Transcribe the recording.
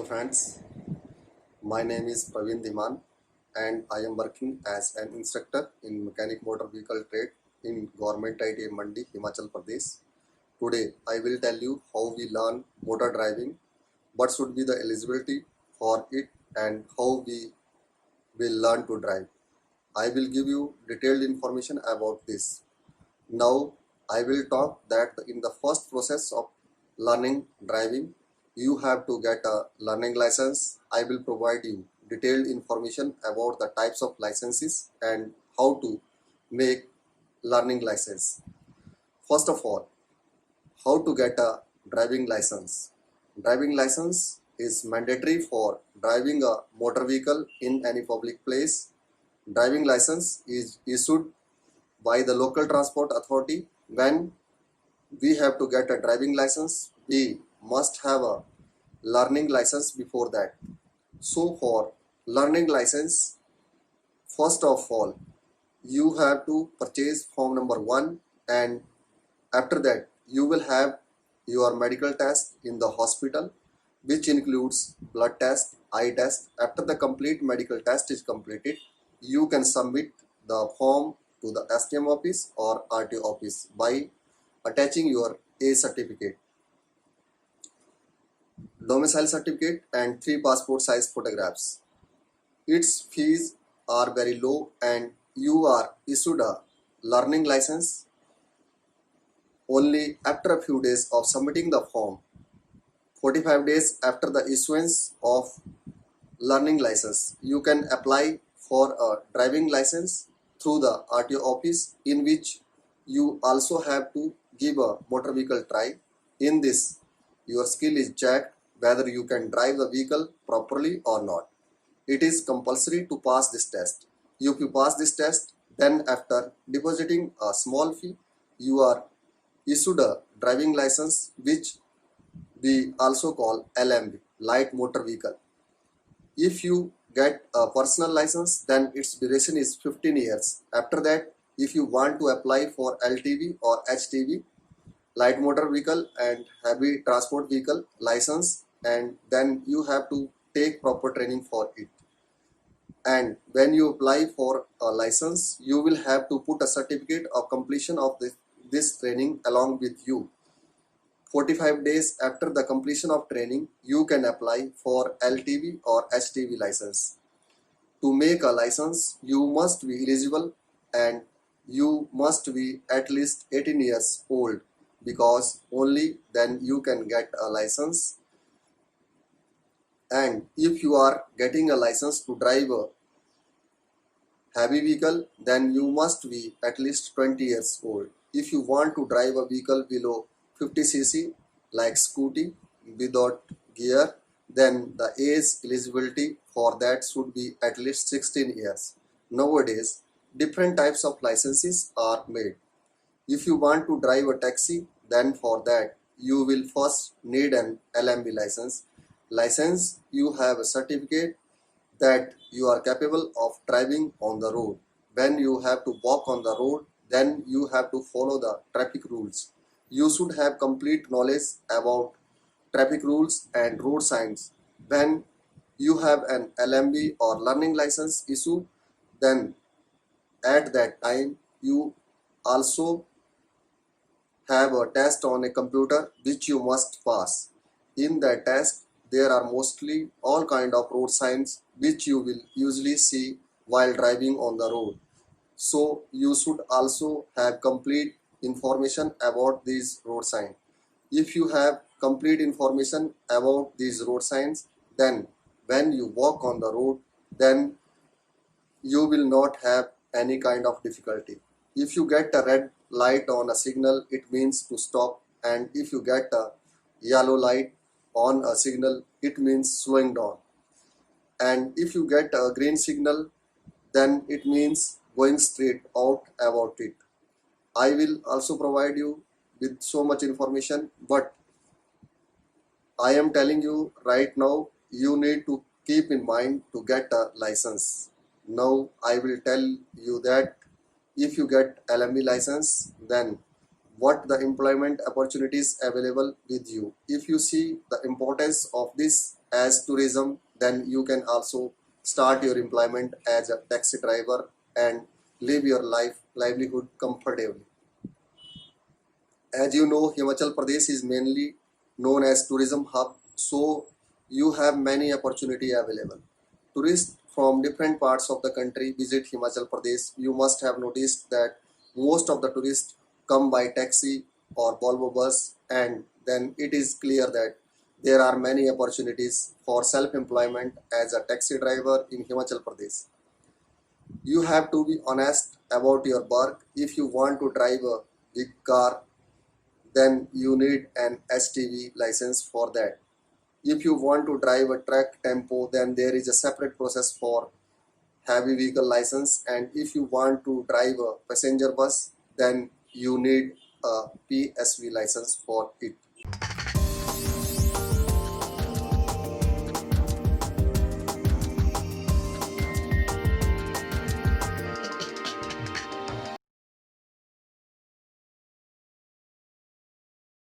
friends, my name is Praveen Dhiman and I am working as an instructor in mechanic motor vehicle trade in Government ITA Mandi, Himachal Pradesh. Today I will tell you how we learn motor driving, what should be the eligibility for it and how we will learn to drive. I will give you detailed information about this. Now I will talk that in the first process of learning driving, you have to get a learning license. I will provide you detailed information about the types of licenses and how to make learning license. First of all, how to get a driving license. Driving license is mandatory for driving a motor vehicle in any public place. Driving license is issued by the local transport authority. When we have to get a driving license, we must have a learning license before that. So for learning license, first of all, you have to purchase form number 1, and after that you will have your medical test in the hospital, which includes blood test, eye test. After the complete medical test is completed, you can submit the form to the STM office or RTO office by attaching your A certificate, domicile certificate and 3 passport size photographs. Its fees are very low and you are issued a learning license only after a few days of submitting the form. 45 days after the issuance of learning license, you can apply for a driving license through the RTO office, in which you also have to give a motor vehicle try. In this, your skill is checked whether you can drive the vehicle properly or not. It is compulsory to pass this test. If you pass this test, then after depositing a small fee, you are issued a driving license, which we also call LMV, light motor vehicle. If you get a personal license, then its duration is 15 years. After that, if you want to apply for LTV or HTV, light motor vehicle and heavy transport vehicle license, and then you have to take proper training for it. And when you apply for a license, you will have to put a certificate of completion of this training along with you. 45 days after the completion of training, you can apply for LTV or HTV license. To make a license, you must be eligible and you must be at least 18 years old, because only then you can get a license. And if you are getting a license to drive a heavy vehicle, then you must be at least 20 years old. If you want to drive a vehicle below 50cc like scooty without gear, then the age eligibility for that should be at least 16 years. Nowadays, different types of licenses are made. If you want to drive a taxi, then for that you will first need an LMB license. License, you have a certificate that you are capable of driving on the road. When you have to walk on the road, then you have to follow the traffic rules. You should have complete knowledge about traffic rules and road signs. When you have an LMB or learning license issue, then at that time you also have a test on a computer which you must pass. In that test, there are mostly all kind of road signs which you will usually see while driving on the road. So you should also have complete information about these road signs. If you have complete information about these road signs, then when you walk on the road, then you will not have any kind of difficulty. If you get a red light on a signal, it means to stop, and if you get a yellow light on a signal, it means slowing down. And if you get a green signal, then it means going straight out about it. I will also provide you with so much information, but I am telling you right now, you need to keep in mind to get a license. Now I will tell you that if you get LMB license, then what the employment opportunities available with you. If you see the importance of this as tourism, then you can also start your employment as a taxi driver and live your livelihood comfortably. As you know, Himachal Pradesh is mainly known as tourism hub, so you have many opportunity available. Tourists from different parts of the country visit Himachal Pradesh. You must have noticed that most of the tourists come by taxi or Volvo bus, and then it is clear that there are many opportunities for self-employment as a taxi driver in Himachal Pradesh. You have to be honest about your work. If you want to drive a big car, then you need an STV license for that. If you want to drive a truck tempo, then there is a separate process for heavy vehicle license. And if you want to drive a passenger bus, then you need a PSV license for it.